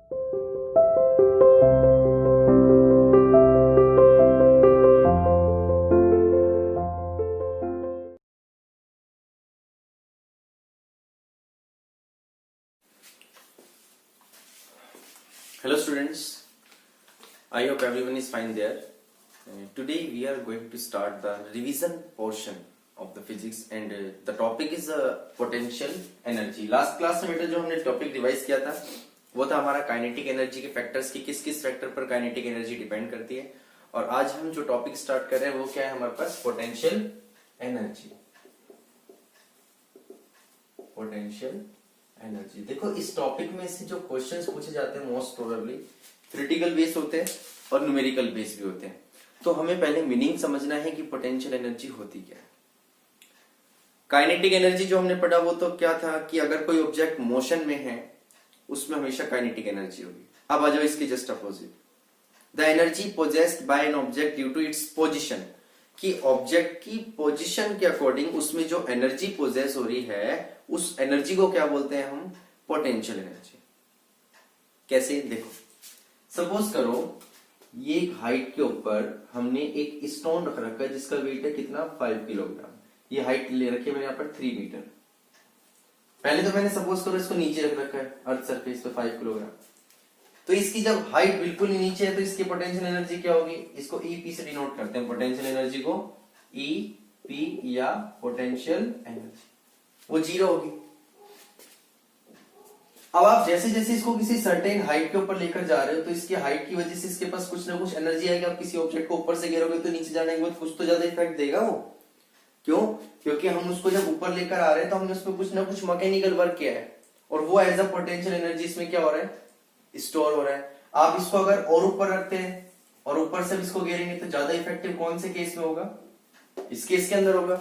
Hello students, I hope everyone is fine there. Today we are going to start the revision portion of the physics and the topic is potential energy. Last class में बेटा जो हमने topic revise किया था वो था हमारा kinetic energy के फैक्टर्स की किस किस फैक्टर पर काइनेटिक एनर्जी डिपेंड करती है। और आज हम जो टॉपिक स्टार्ट कर रहे हैं वो क्या है हमारे पास, पोटेंशियल एनर्जी। पोटेंशियल एनर्जी, देखो इस टॉपिक में से जो क्वेश्चंस पूछे जाते हैं मोस्ट प्रोबेबली थ्योरेटिकल बेस होते हैं और न्यूमेरिकल बेस भी होते हैं। तो हमें पहले मीनिंग समझना है कि पोटेंशियल एनर्जी होती क्या है। काइनेटिक एनर्जी जो हमने पढ़ा वो तो क्या था कि अगर कोई ऑब्जेक्ट मोशन में है उसमें हमेशा काइनेटिक एनर्जी होगी। अब आ जाओ इसके just opposite, the energy possessed by an object due to its position, कि ऑब्जेक्ट की पोजीशन के अकॉर्डिंग उसमें जो एनर्जी पोजेस हो रही है उस एनर्जी को क्या बोलते हैं हम, पोटेंशियल एनर्जी। कैसे, देखो सपोज करो ये एक हाइट के ऊपर हमने एक स्टोन रख रखा है जिसका वेट है कितना, 5 किलोग्राम। ये हाइट ले रखी है मैंने यहाँ पर 3 मीटर। पहले तो मैंने सपोज करो इसको नीचे रख रखा है अर्थ सरफेस पे 5 किलोग्राम। तो इसकी जब हाइट बिल्कुल ही नीचे है तो इसकी पोटेंशियल एनर्जी क्या होगी, इसको ईपी से डिनोट करते हैं पोटेंशियल एनर्जी को, ईपी या पोटेंशियल एनर्जी, वो 0 होगी। अब आप जैसे जैसे इसको किसी सर्टेन हाइट के ऊपर लेकर जा रहे हो तो इसकी हाइट की वजह से इसके पास कुछ ना कुछ एनर्जी आएगी। आप किसी ऑब्जेक्ट को ऊपर से गिरोगे तो नीचे जाने के बाद कुछ तो ज्यादा इफेक्ट देगा वो। क्यों, क्योंकि हम उसको जब ऊपर लेकर आ रहे हैं तो हमने उसमें कुछ ना कुछ मैकेनिकल वर्क किया है और वो एज अ पोटेंशियल एनर्जी इसमें क्या हो रहा है, स्टोर हो रहा है। आप इसको अगर और ऊपर रखते हैं और ऊपर से इसको गिरेंगे तो ज्यादा इफेक्टिव कौन से केस में होगा, इस केस के अंदर होगा।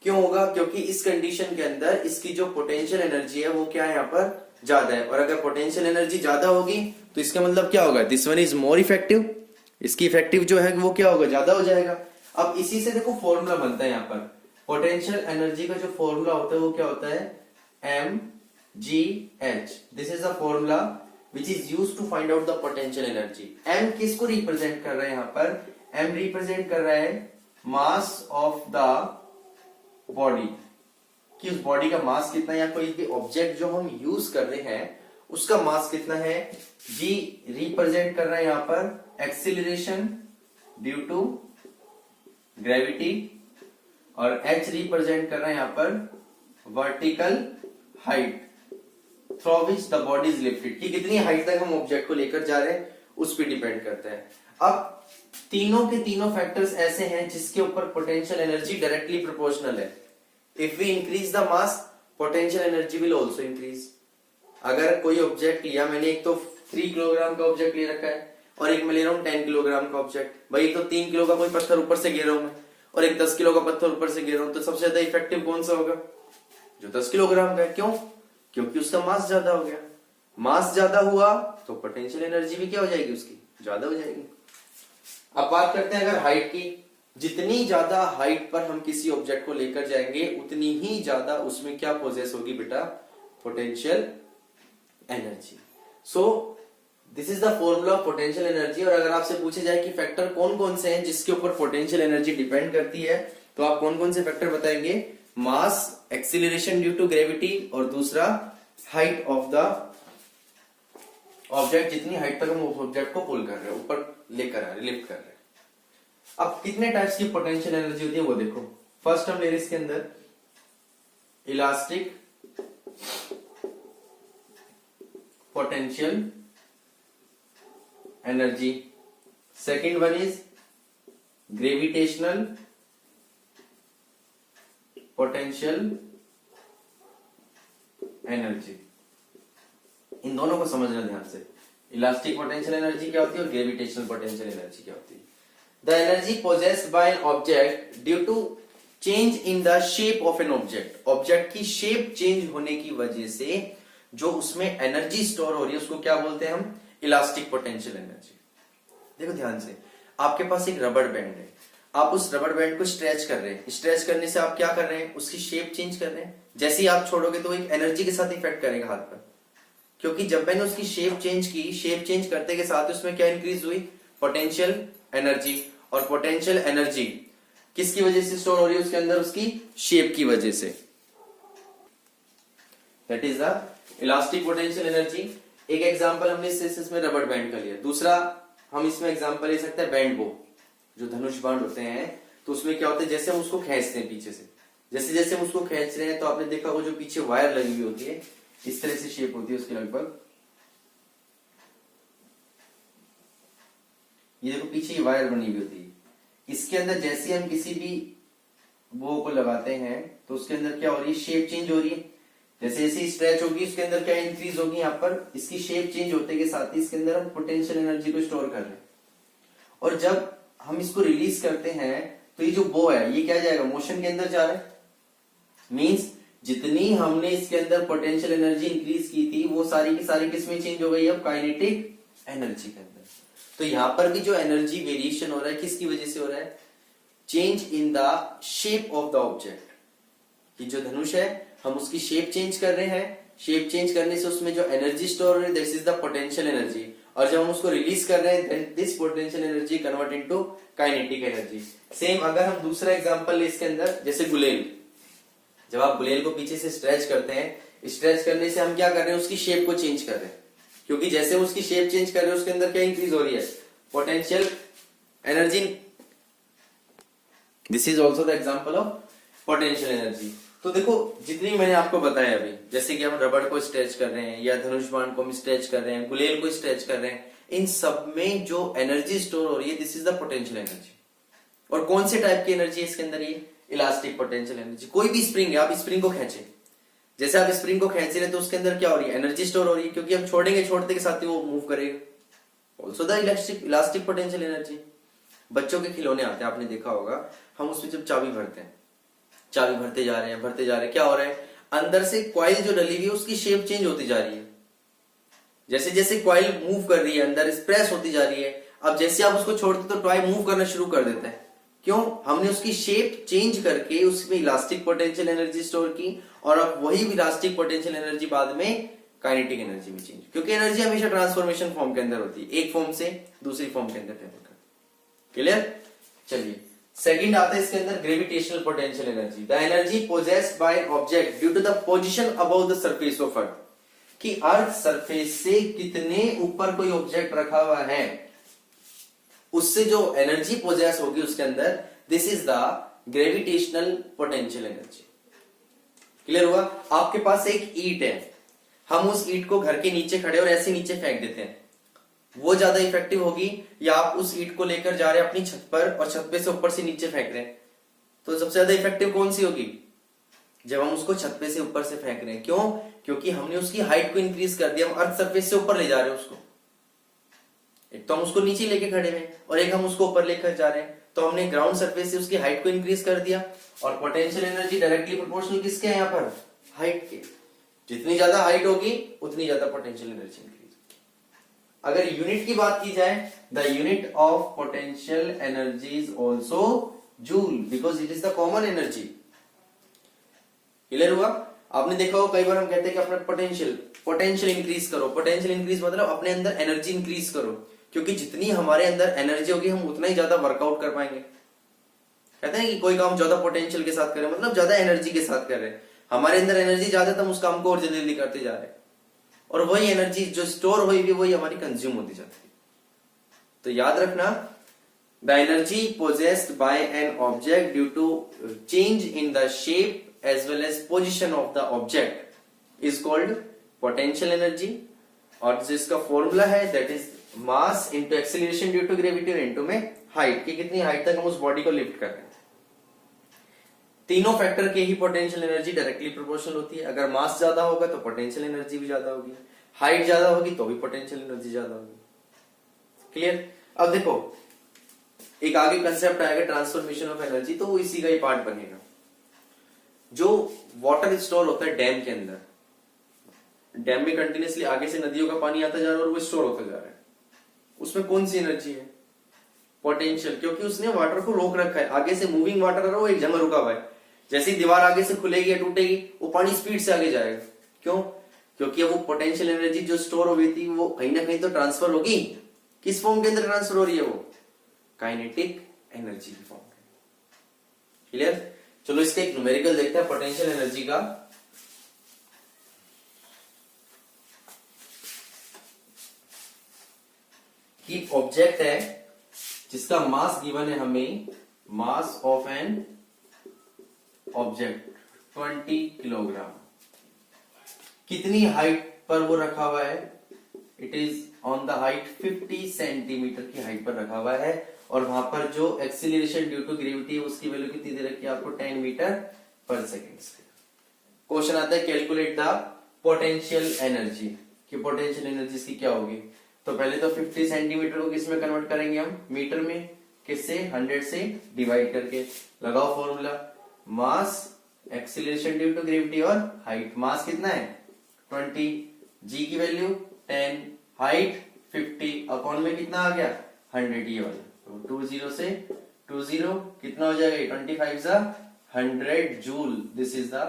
क्यों होगा, क्योंकि इस कंडीशन के अंदर इसकी जो पोटेंशियल एनर्जी है वो क्या है यहाँ पर ज्यादा है। और अगर पोटेंशियल एनर्जी ज्यादा होगी तो इसका मतलब क्या होगा, this one is more effective, इसकी इफेक्टिव जो है वो क्या होगा, ज्यादा हो जाएगा। अब इसी से देखो फॉर्मूला बनता है यहाँ पर, पोटेंशियल एनर्जी का जो फॉर्मूला होता है वो क्या होता है, mgh। This is a formula which is used to find out the potential energy। m किसको रिप्रेजेंट कर रहा है यहाँ पर, m रिप्रेजेंट कर रहा है मास ऑफ द बॉडी, कि उस बॉडी का मास कितना है या कोई भी ऑब्जेक्ट जो हम यूज कर रहे हैं उसका मास कितना है। g रिप्रेजेंट कर रहा है यहाँ पर एक्सीलरेशन ड्यू टू ग्रेविटी और h रिप्रेजेंट कर रहा है यहाँ पर vertical height through which the body is lifted, कि कितनी हाइट तक हम ऑब्जेक्ट को लेकर जा रहे हैं उस पर डिपेंड करता है। अब तीनों के तीनों फैक्टर्स ऐसे हैं जिसके ऊपर पोटेंशियल एनर्जी डायरेक्टली प्रोपोर्शनल है। If we increase the mass potential energy will also increase. अगर कोई ऑब्जेक्ट लिया मैंने, एक तो 3 किलोग्राम का ऑब्जेक्ट ले रखा है और एक मैं ले रहा हूं 10 किलोग्राम का ऑब्जेक्ट, भाई तो 3 किलो का कोई पत्थर ऊपर से गिर रहा हूं मैं और एक 10 किलो का पत्थर ऊपर से गिर रहा हूं, तो सबसे ज्यादा इफेक्टिव कौन सा होगा, जो 10 किलोग्राम का है। क्यों, क्योंकि उसका मास ज्यादा हो गया। मास ज्यादा हुआ तो पोटेंशियल एनर्जी भी क्या हो जाएगी, उसकी ज्यादा हो जाएगी। अब बात करते हैं अगर हाइट की, जितनी ज्यादा हाइट पर हम किसी ऑब्जेक्ट को लेकर जाएंगे उतनी ही ज्यादा उसमें क्या पोजेस होगी बेटा, potential energy. So this is the formula of potential energy. और अगर आपसे पूछे जाए कि फैक्टर कौन कौन से हैं जिसके ऊपर पोटेंशियल एनर्जी डिपेंड करती है तो आप कौन कौन से फैक्टर बताएंगे, मास, एक्सीलरेशन ड्यू टू ग्रेविटी और दूसरा हाइट ऑफ द ऑब्जेक्ट, जितनी हाइट तक हम उस ऑब्जेक्ट को पुल कर रहे हैं, ऊपर लेकर आ रहे, लिफ्ट कर रहे हैं। अब कितने टाइप्स की पोटेंशियल एनर्जी होती है वो देखो। फर्स्ट हम ले रहे इसके अंदर elastic potential energy, second one is gravitational potential energy. इन दोनों को समझना ध्यान से, इलास्टिक पोटेंशियल एनर्जी क्या होती है और ग्रेविटेशनल पोटेंशियल एनर्जी क्या होती है। The energy possessed by an object due to change in the shape of an object, object की शेप चेंज होने की वजह से जो उसमें एनर्जी स्टोर हो रही है उसको क्या बोलते हैं हम, इलास्टिक पोटेंशियल एनर्जी। देखो ध्यान से, आपके पास एक रबड़ बैंड है, आप उस रबड़ बैंड को स्ट्रेच कर रहे हैं, स्ट्रेच करने से आप क्या कर रहे हैं, उसकी शेप चेंज कर रहे हैं। जैसे ही आप छोड़ोगे तो एक एनर्जी के साथ इफेक्ट करेगा हाथ पर, क्योंकि जब मैंने उसकी शेप चेंज की, शेप चेंज करते के साथ उसमें क्या इंक्रीज हुई, पोटेंशियल एनर्जी। और पोटेंशियल एनर्जी किसकी वजह से स्टोर हो रही है उसके अंदर, उसकी शेप की वजह से। That is the elastic potential energy. एक एग्जांपल हमने इसमें रबर बैंड का लिया। दूसरा हम इसमें एग्जांपल ले सकते हैं बैंड बो, जो धनुष बाण होते हैं। तो उसमें क्या होता है, जैसे हम उसको खींचते हैं पीछे से, जैसे जैसे हम उसको खींच रहे हैं तो आपने देखा वो जो पीछे वायर लगी हुई होती है, इस तरह से शेप होती है उसकी लगभग। ये देखो पीछे वायर बनी हुई होती है। इसके अंदर जैसे हम किसी भी बो को लगाते हैं तो उसके अंदर क्या हो रही है, शेप चेंज हो रही है। जैसे जैसे स्ट्रेच होगी उसके अंदर क्या इंक्रीज होगी, यहाँ पर इसकी शेप चेंज होते के साथ ही इसके अंदर हम पोटेंशियल एनर्जी को स्टोर कर रहे हैं। और जब हम इसको रिलीज करते हैं तो ये जो बो है ये क्या जाएगा, मोशन के अंदर जा रहा है। मींस जितनी हमने इसके अंदर पोटेंशियल एनर्जी इंक्रीज की थी वो सारी की सारी किसमें चेंज हो गई, अब काइनेटिक एनर्जी के अंदर। तो यहां पर भी जो एनर्जी वेरिएशन हो रहा है किसकी वजह से हो रहा है, change in the shape of the object. ये जो धनुष है हम उसकी शेप चेंज कर रहे हैं, शेप चेंज करने से उसमें जो एनर्जी स्टोर हो रही है this is the potential energy. और जब हम उसको रिलीज कर रहे हैं then this potential energy convert into kinetic energy. Same अगर हम दूसरा एग्जांपल ले इसके अंदर, जैसे गुलेल। जब आप गुलेल को पीछे से स्ट्रेच करते हैं, स्ट्रेच करने से हम क्या कर रहे हैं, उसकी शेप को चेंज कर रहे हैं। क्योंकि जैसे हम उसकी शेप चेंज कर रहे हैं उसके अंदर क्या इंक्रीज हो रही है, potential energy. This is also the example of potential energy. तो देखो जितनी मैंने आपको बताया अभी, जैसे कि हम रबड़ को स्ट्रेच कर रहे हैं या धनुष बाण को हम स्ट्रेच कर रहे हैं, गुलेल को स्ट्रेच कर रहे हैं, इन सब में जो एनर्जी स्टोर हो रही है this is the potential energy. और कौन से टाइप की एनर्जी है इसके अंदर, ये इलास्टिक पोटेंशियल एनर्जी। कोई भी स्प्रिंग है, आप स्प्रिंग को खेचे, जैसे आप स्प्रिंग को खेच रहे हैं तो उसके अंदर क्या हो रही है, एनर्जी स्टोर हो रही है। क्योंकि हम छोड़ेंगे, छोड़ते के साथ ही वो मूव करेगा। Also the elastic potential energy. बच्चों के खिलौने आते हैं, आपने देखा होगा, हम उसमें जब चाबी भरते हैं, चाबी भरते जा रहे हैं भरते जा रहे हैं, क्या हो रहा है, अंदर से कॉइल जो डली हुई है उसकी शेप चेंज होती जा रही है। जैसे जैसे कॉइल मूव कर रही है अंदर प्रेस होती जा रही है। अब जैसे आप उसको छोड़ते तो टॉय मूव करना शुरू कर देता है। क्यों, हमने उसकी शेप चेंज करके उसमें इलास्टिक पोटेंशियल एनर्जी स्टोर की। और अब वही इलास्टिक पोटेंशियल एनर्जी बाद में काइनेटिक एनर्जी में चेंज, क्योंकि एनर्जी हमेशा ट्रांसफॉर्मेशन फॉर्म के अंदर होती है, एक फॉर्म से दूसरी फॉर्म के अंदर ट्रेवल करती है। क्लियर। चलिए सेकंड आता है इसके अंदर gravitational potential energy. The energy possessed by object due to the position above the surface of earth. कि अर्थ सरफेस से कितने ऊपर कोई ऑब्जेक्ट रखा हुआ है उससे जो एनर्जी पोजेस होगी उसके अंदर, this is the gravitational potential energy. Clear हुआ। आपके पास एक ईंट है, हम उस ईंट को घर के नीचे खड़े और ऐसे नीचे फेंक देते हैं, वो ज्यादा इफेक्टिव होगी, या आप उस ईंट को लेकर जा रहे हैं अपनी छत पर और छत पे से ऊपर से नीचे फेंक रहे हैं, तो सबसे ज्यादा इफेक्टिव कौन सी होगी, जब हम उसको छत पे से ऊपर से फेंक रहे हैं। क्यों, क्योंकि हमने उसकी हाइट को इंक्रीज कर दिया, हम अर्थ सरफेस से ऊपर ले जा रहे हैं उसको। एक तो हम उसको नीचे लेके खड़े हैं और एक हम उसको ऊपर लेकर जा रहे हैं, तो हमने ग्राउंड सरफेस से उसकी हाइट को इंक्रीज कर दिया। और पोटेंशियल एनर्जी डायरेक्टली प्रोपोर्शनल किसके है यहाँ पर, हाइट के। जितनी ज्यादा हाइट होगी उतनी ज्यादा पोटेंशियल एनर्जी इंक्रीज होगी। अगर यूनिट की बात की जाए, the unit of potential energy is also joule because it is the common energy. Clear हुआ। आपने देखा हो कई बार हम कहते हैं कि अपना पोटेंशियल इंक्रीज करो। पोटेंशियल इंक्रीज मतलब अपने अंदर एनर्जी इंक्रीज करो, क्योंकि जितनी हमारे अंदर एनर्जी होगी हम उतना ही ज्यादा वर्कआउट कर पाएंगे। कहते हैं कि कोई काम ज्यादा पोटेंशियल के साथ करें, मतलब ज्यादा एनर्जी के साथ कर रहे हैं। हमारे अंदर एनर्जी ज्यादा है तो हम उस काम को और जल्दी करते जा रहे हैं, और वही एनर्जी जो स्टोर हुई भी वही हमारी कंज्यूम होती जाती है। तो याद रखना, the energy possessed by an object due to change in the shape as well as position of the object is called potential energy। और जिसका फॉर्मूला है that is mass into acceleration due to gravity और into में height, कि कितनी height तक हम उस बॉडी को लिफ्ट कर रहे हैं। तीनों फैक्टर के ही पोटेंशियल एनर्जी डायरेक्टली प्रोपोर्शनल होती है। अगर मास ज्यादा होगा तो पोटेंशियल एनर्जी भी ज्यादा होगी, हाइट ज्यादा होगी तो भी पोटेंशियल एनर्जी ज्यादा होगी। क्लियर। अब देखो एक आगे कंसेप्ट आएगा ट्रांसफॉर्मेशन ऑफ एनर्जी, तो वो इसी का ही पार्ट बनेगा। जो वाटर स्टोर होता है डैम के अंदर, डैम में कंटिन्यूसली आगे से नदियों का पानी आता जा रहा है और वो स्टोर होता जा रहा है, उसमें कौन सी एनर्जी है, पोटेंशियल। क्योंकि उसने वाटर को रोक रखा है, आगे से मूविंग वाटर है वो एक जगह रुका हुआ है। जैसे ही दीवार आगे से खुलेगी या टूटेगी वो पानी स्पीड से आगे जाएगा। क्यों, क्योंकि वो पोटेंशियल एनर्जी जो स्टोर हो गई थी वो कहीं ना कहीं तो ट्रांसफर होगी। किस फॉर्म के अंदर ट्रांसफर हो रही है वो? काइनेटिक एनर्जी की फॉर्म में। क्लियर? चलो इसका एक न्यूमेरिकल देखते हैं पोटेंशियल एनर्जी का। कि ऑब्जेक्ट है जिसका मास गिवन है हमें, mass of an object 20 kilogram. कितनी हाइट पर वो रखा हुआ है? It is on the height 50 centimetre की हाइट पर रखा हुआ है, और वहां पर जो एक्सीलरेशन ड्यू टू ग्रेविटी है उसकी वैल्यू कितनी दे रखी है आपको? 10 मीटर पर सेकेंड। क्वेश्चन आता है कैलकुलेट द पोटेंशियल एनर्जी, कि पोटेंशियल एनर्जी इसकी क्या होगी। तो पहले तो 50 सेंटीमीटर को किस में कन्वर्ट करेंगे हम? मीटर में। किससे? 100 से डिवाइड करके। लगाओ formula, mass, acceleration due to gravity और हाइट। मास कितना है? 20, जी की वैल्यू 10, हाइट 50, अपॉन में कितना आ गया? 100 ये वाला। तो 20 से 20 कितना हो जाएगा? 25 जा 100 joule. This is the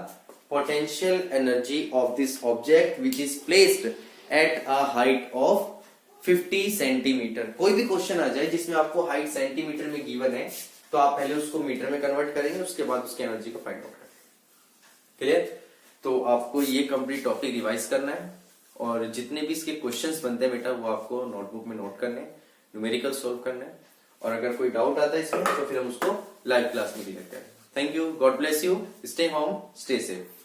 potential energy of this object which is placed at a height of 50 centimetre. कोई भी क्वेश्चन आ जाए जिसमें आपको हाइट सेंटीमीटर में गिवन है, तो आप पहले उसको मीटर में कन्वर्ट करेंगे, उसके बाद उसकी एनर्जी को फाइंड आउट करेंगे। क्लियर? तो आपको ये कंप्लीट टॉपिक रिवाइज करना है, और जितने भी इसके क्वेश्चंस बनते हैं बेटा वो आपको नोटबुक में नोट करने हैं, न्यूमेरिकल सोल्व करना है, और अगर कोई डाउट आता है इसमें तो फिर हम उसको लाइव क्लास में क्लियर करें। Thank you, God bless you, stay home, stay safe.